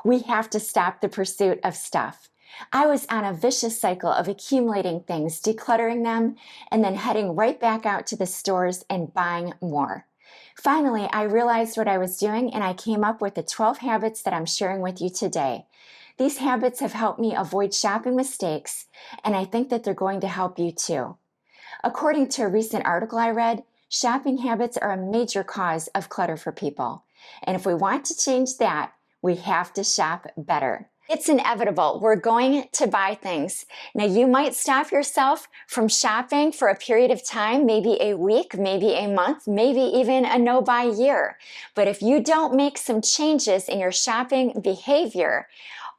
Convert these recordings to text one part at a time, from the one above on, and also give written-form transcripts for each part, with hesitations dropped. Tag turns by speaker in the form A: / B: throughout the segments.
A: We have to stop the pursuit of stuff. I was on a vicious cycle of accumulating things, decluttering them, and then heading right back out to the stores and buying more. Finally, I realized what I was doing, and I came up with the 12 habits that I'm sharing with you today. These habits have helped me avoid shopping mistakes, and I think that they're going to help you too. According to a recent article I read, shopping habits are a major cause of clutter for people. And if we want to change that, we have to shop better. It's inevitable. We're going to buy things. Now, you might stop yourself from shopping for a period of time, maybe a week, maybe a month, maybe even a no-buy year. But if you don't make some changes in your shopping behavior,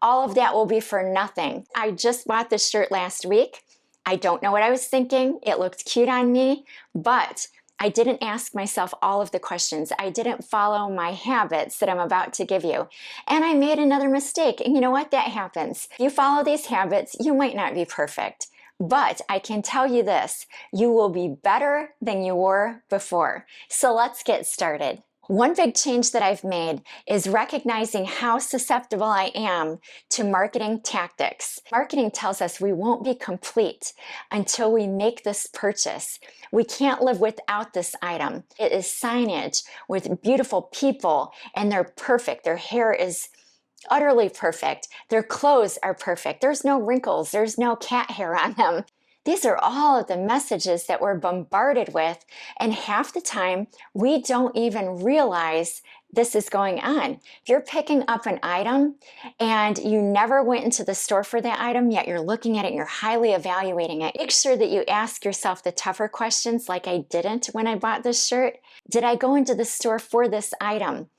A: all of that will be for nothing. I just bought this shirt last week. I don't know what I was thinking. It looked cute on me, but I didn't ask myself all of the questions. I didn't follow my habits that I'm about to give you. And I made another mistake. And you know what? That happens. If you follow these habits, you might not be perfect. But I can tell you this, you will be better than you were before. So let's get started. One big change that I've made is recognizing how susceptible I am to marketing tactics. Marketing tells us we won't be complete until we make this purchase. We can't live without this item. It is signage with beautiful people, and they're perfect. Their hair is utterly perfect. Their clothes are perfect. There's no wrinkles. There's no cat hair on them. These are all of the messages that we're bombarded with, and half the time we don't even realize this is going on. If you're picking up an item and you never went into the store for that item, yet you're looking at it and you're highly evaluating it, make sure that you ask yourself the tougher questions like I didn't when I bought this shirt. Did I go into the store for this item?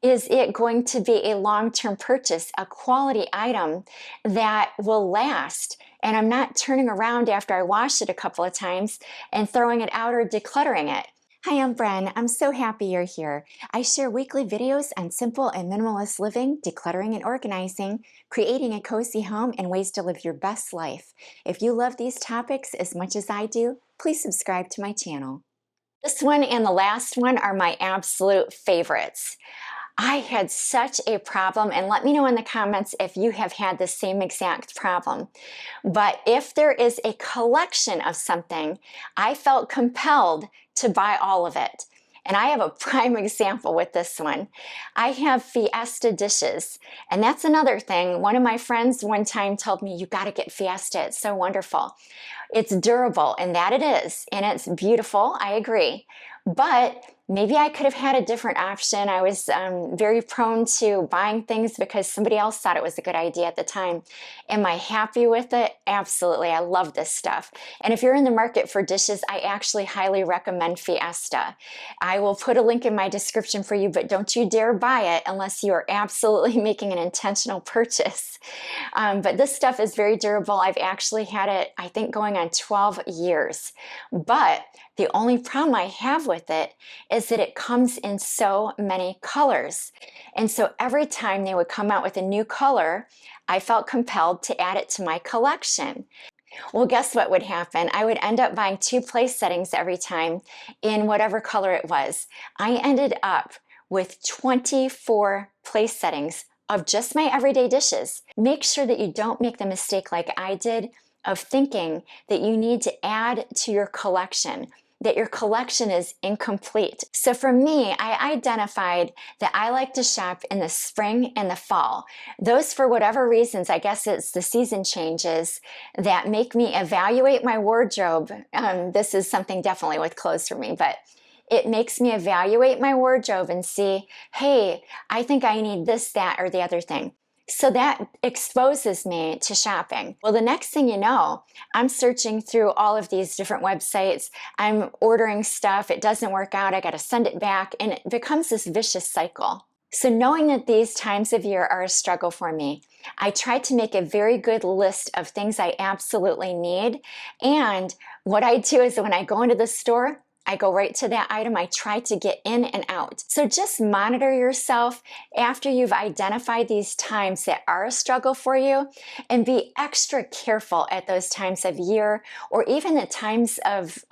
A: Is it going to be a long-term purchase, a quality item that will last? And I'm not turning around after I wash it a couple of times and throwing it out or decluttering it. Hi, I'm Bren. I'm so happy you're here. I share weekly videos on simple and minimalist living, decluttering and organizing, creating a cozy home, and ways to live your best life. If you love these topics as much as I do, please subscribe to my channel. This one and the last one are my absolute favorites. I had such a problem, and let me know in the comments if you have had the same exact problem. But if there is a collection of something, I felt compelled to buy all of it. And I have a prime example with this one. I have Fiesta dishes, and that's another thing. One of my friends one time told me, you got to get Fiesta, it's so wonderful. It's durable, and that it is, and it's beautiful, I agree. But maybe I could have had a different option. I was very prone to buying things because somebody else thought it was a good idea at the time. Am I happy with it? Absolutely. I love this stuff. And if you're in the market for dishes, I actually highly recommend Fiesta. I will put a link in my description for you, but don't you dare buy it unless you are absolutely making an intentional purchase. But this stuff is very durable. I've actually had it, I think, going on 12 years. But the only problem I have with it is that it comes in so many colors. And so every time they would come out with a new color, I felt compelled to add it to my collection. Well, guess what would happen? I would end up buying 2 place settings every time in whatever color it was. I ended up with 24 place settings of just my everyday dishes. Make sure that you don't make the mistake like I did of thinking that you need to add to your collection, that your collection is incomplete. So for me, I identified that I like to shop in the spring and the fall. Those, for whatever reasons, I guess it's the season changes that make me evaluate my wardrobe. This is something definitely with clothes for me, but it makes me evaluate my wardrobe and see, hey, I think I need this, that, or the other thing. So that exposes me to shopping. Well, the next thing you know, I'm searching through all of these different websites. I'm ordering stuff. It doesn't work out. I got to send it back. And it becomes this vicious cycle. So knowing that these times of year are a struggle for me, I try to make a very good list of things I absolutely need. And what I do is when I go into the store, I go right to that item. I try to get in and out. So just monitor yourself after you've identified these times that are a struggle for you, and be extra careful at those times of year, or even the times of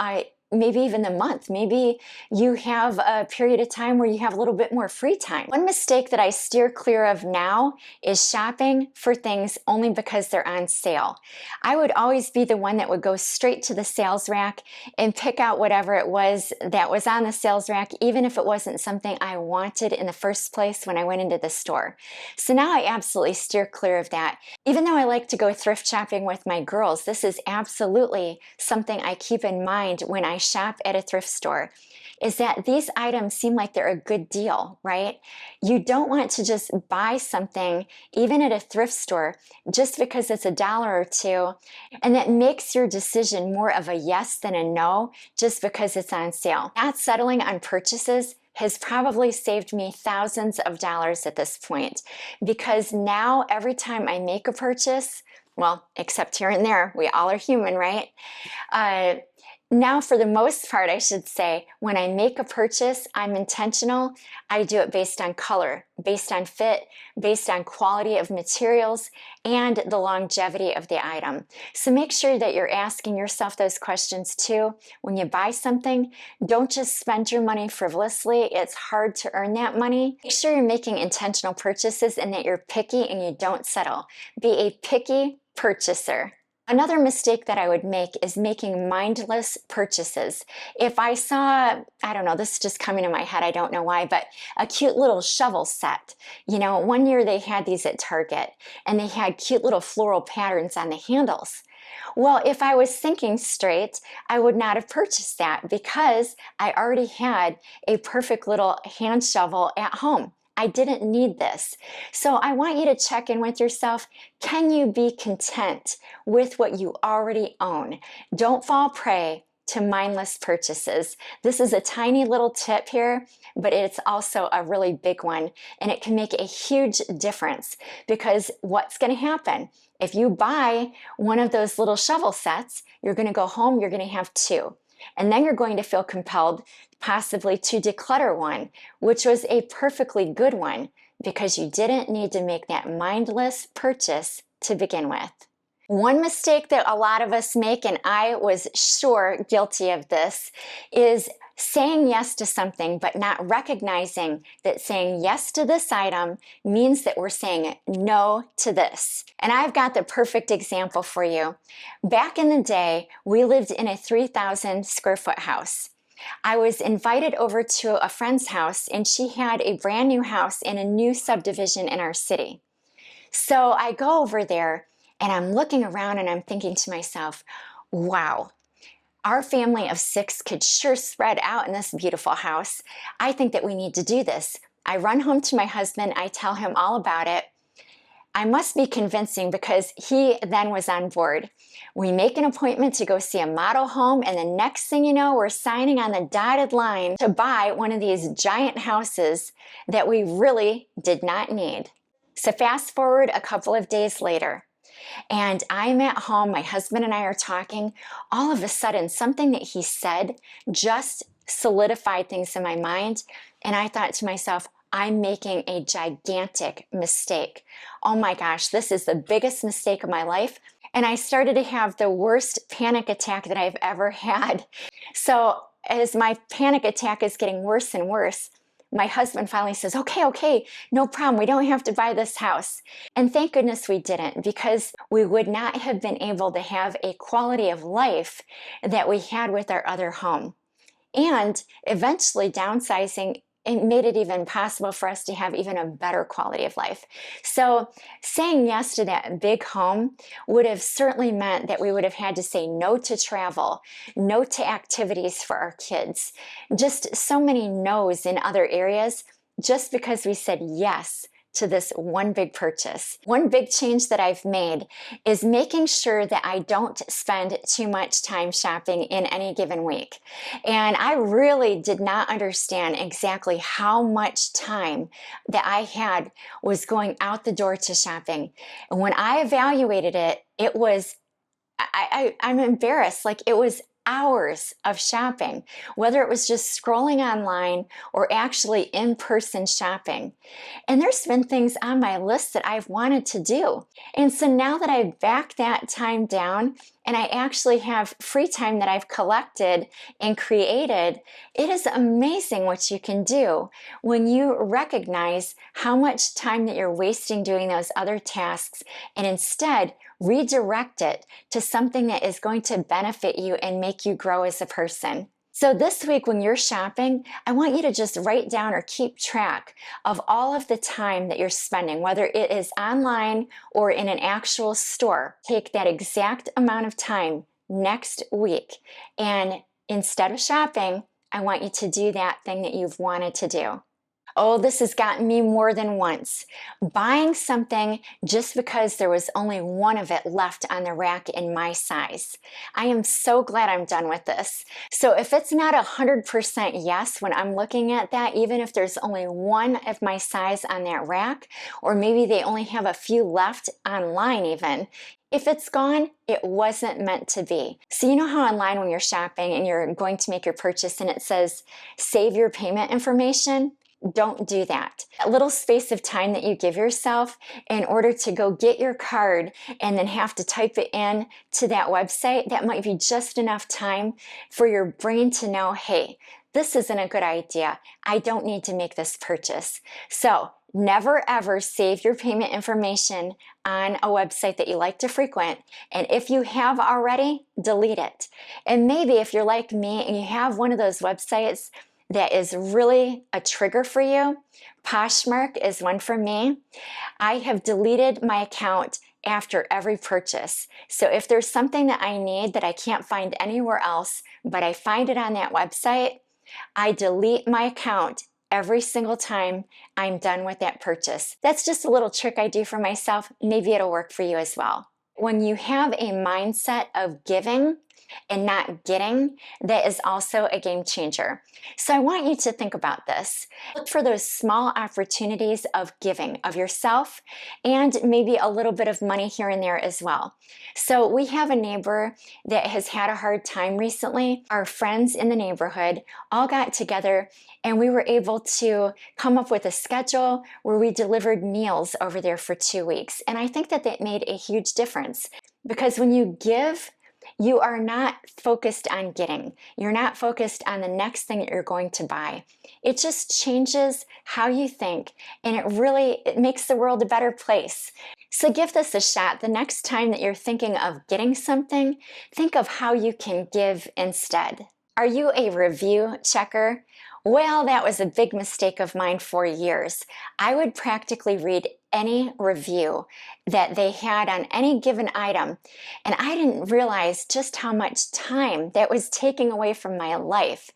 A: maybe even the month. Maybe you have a period of time where you have a little bit more free time. One mistake that I steer clear of now is shopping for things only because they're on sale. I would always be the one that would go straight to the sales rack and pick out whatever it was that was on the sales rack, even if it wasn't something I wanted in the first place when I went into the store. So now I absolutely steer clear of that. Even though I like to go thrift shopping with my girls, this is absolutely something I keep in mind when I shop at a thrift store, is that these items seem like they're a good deal, right? You don't want to just buy something, even at a thrift store, just because it's $1 or $2, and that makes your decision more of a yes than a no, just because it's on sale. Not settling on purchases has probably saved me thousands of dollars at this point, because now every time I make a purchase, well, except here and there, we all are human, right? Now, for the most part, I should say, when I make a purchase, I'm intentional. I do it based on color, based on fit, based on quality of materials, and the longevity of the item. So make sure that you're asking yourself those questions too. When you buy something, don't just spend your money frivolously. It's hard to earn that money. Make sure you're making intentional purchases and that you're picky and you don't settle. Be a picky purchaser. Another mistake that I would make is making mindless purchases. If I saw, I don't know, this is just coming to my head, I don't know why, but a cute little shovel set. You know, one year they had these at Target and they had cute little floral patterns on the handles. Well, if I was thinking straight, I would not have purchased that because I already had a perfect little hand shovel at home. I didn't need this. So I want you to check in with yourself. Can you be content with what you already own? Don't fall prey to mindless purchases. This is a tiny little tip here, but it's also a really big one, and it can make a huge difference, because what's going to happen? If you buy one of those little shovel sets, you're going to go home, you're going to have 2. And then you're going to feel compelled possibly to declutter one, which was a perfectly good one, because you didn't need to make that mindless purchase to begin with. One mistake that a lot of us make, and I was sure guilty of this, is saying yes to something but not recognizing that saying yes to this item means that we're saying no to this. And I've got the perfect example for you. Back in the day, we lived in a 3,000 square foot house. I was invited over to a friend's house, and she had a brand new house in a new subdivision in our city. So I go over there and I'm looking around and I'm thinking to myself, wow, our family of 6 could sure spread out in this beautiful house. I think that we need to do this. I run home to my husband. I tell him all about it. I must be convincing, because he then was on board. We make an appointment to go see a model home, and the next thing you know, we're signing on the dotted line to buy one of these giant houses that we really did not need. So fast forward a couple of days later, and I'm at home, my husband and I are talking. All of a sudden, something that he said just solidified things in my mind, and I thought to myself, I'm making a gigantic mistake. Oh my gosh, this is the biggest mistake of my life. And I started to have the worst panic attack that I've ever had. So as my panic attack is getting worse and worse, my husband finally says, okay, no problem. We don't have to buy this house. And thank goodness we didn't, because we would not have been able to have a quality of life that we had with our other home. And eventually downsizing, it made it even possible for us to have even a better quality of life. So saying yes to that big home would have certainly meant that we would have had to say no to travel, no to activities for our kids, just so many no's in other areas, just because we said yes to this one big purchase. One big change that I've made is making sure that I don't spend too much time shopping in any given week. And I really did not understand exactly how much time that I had was going out the door to shopping. And when I evaluated it, it was, I'm embarrassed, like it was hours of shopping, whether it was just scrolling online or actually in-person shopping. And there's been things on my list that I've wanted to do. And so now that I've backed that time down and I actually have free time that I've collected and created. It is amazing what you can do when you recognize how much time that you're wasting doing those other tasks and instead redirect it to something that is going to benefit you and make you grow as a person. So this week when you're shopping, I want you to just write down or keep track of all of the time that you're spending, whether it is online or in an actual store. Take that exact amount of time next week, and instead of shopping, I want you to do that thing that you've wanted to do. Oh, this has gotten me more than once. Buying something just because there was only one of it left on the rack in my size. I am so glad I'm done with this. So if it's not 100% yes when I'm looking at that, even if there's only one of my size on that rack, or maybe they only have a few left online even, if it's gone, it wasn't meant to be. So you know how online when you're shopping and you're going to make your purchase and it says, save your payment information? Don't do that. That little space of time that you give yourself in order to go get your card and then have to type it in to that website, that might be just enough time for your brain to know, hey, this isn't a good idea. I don't need to make this purchase. So never ever save your payment information on a website that you like to frequent. And if you have already, delete it. And maybe if you're like me and you have one of those websites that is really a trigger for you, Poshmark is one for me. I have deleted my account after every purchase. So if there's something that I need that I can't find anywhere else, but I find it on that website, I delete my account every single time I'm done with that purchase. That's just a little trick I do for myself. Maybe it'll work for you as well. When you have a mindset of giving and not getting, that is also a game changer. So I want you to think about this. Look for those small opportunities of giving of yourself and maybe a little bit of money here and there as well. So we have a neighbor that has had a hard time recently. Our friends in the neighborhood all got together and we were able to come up with a schedule where we delivered meals over there for 2 weeks. And I think that that made a huge difference, because when you give, you are not focused on getting. You're not focused on the next thing that you're going to buy. It just changes how you think, and it makes the world a better place. So give this a shot. The next time that you're thinking of getting something, think of how you can give instead. Are you a review checker? Well, that was a big mistake of mine for years. I would practically read any review that they had on any given item, and I didn't realize just how much time that was taking away from my life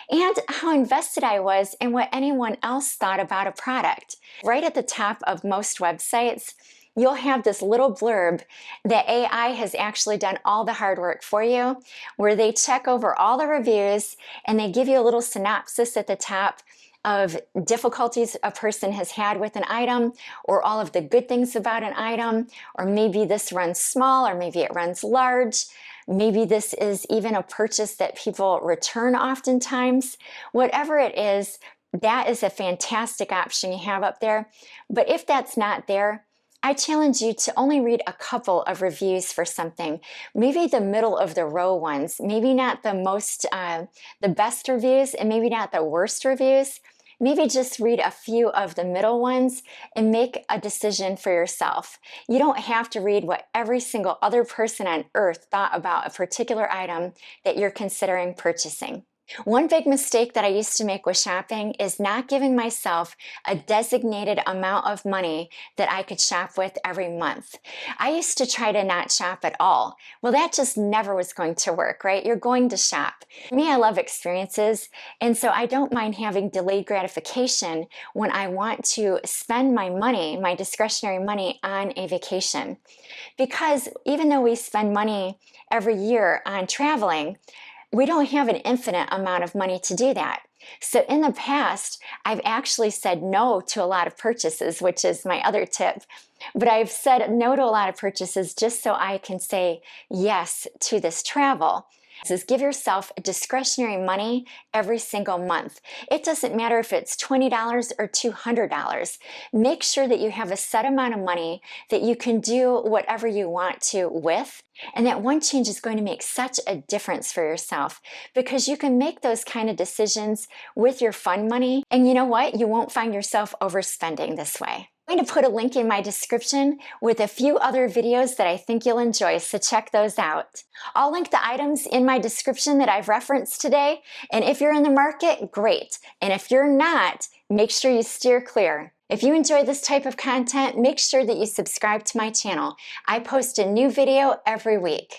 A: and how invested I was in what anyone else thought about a product. Right at the top of most websites, you'll have this little blurb that AI has actually done all the hard work for you, where they check over all the reviews and they give you a little synopsis at the top of difficulties a person has had with an item, or all of the good things about an item, or maybe this runs small, or maybe it runs large. Maybe this is even a purchase that people return oftentimes. Whatever it is, that is a fantastic option you have up there. But if that's not there, I challenge you to only read a couple of reviews for something. Maybe the middle of the row ones, maybe not the best reviews, and maybe not the worst reviews. Maybe just read a few of the middle ones and make a decision for yourself. You don't have to read what every single other person on earth thought about a particular item that you're considering purchasing. One big mistake that I used to make with shopping is not giving myself a designated amount of money that I could shop with every month. I used to try to not shop at all. Well, that just never was going to work, right? You're going to shop. For me, I love experiences, and so I don't mind having delayed gratification when I want to spend my money, my discretionary money, on a vacation. Because even though we spend money every year on traveling, we don't have an infinite amount of money to do that. So in the past, I've actually said no to a lot of purchases, which is my other tip. But I've said no to a lot of purchases just so I can say yes to this travel. is give yourself discretionary money every single month. It doesn't matter if it's $20 or $200. Make sure that you have a set amount of money that you can do whatever you want to with. And that one change is going to make such a difference for yourself because you can make those kind of decisions with your fun money. And you know what? You won't find yourself overspending this way. I'm going to put a link in my description with a few other videos that I think you'll enjoy, so check those out. I'll link the items in my description that I've referenced today, and if you're in the market, great. And if you're not, make sure you steer clear. If you enjoy this type of content, make sure that you subscribe to my channel. I post a new video every week.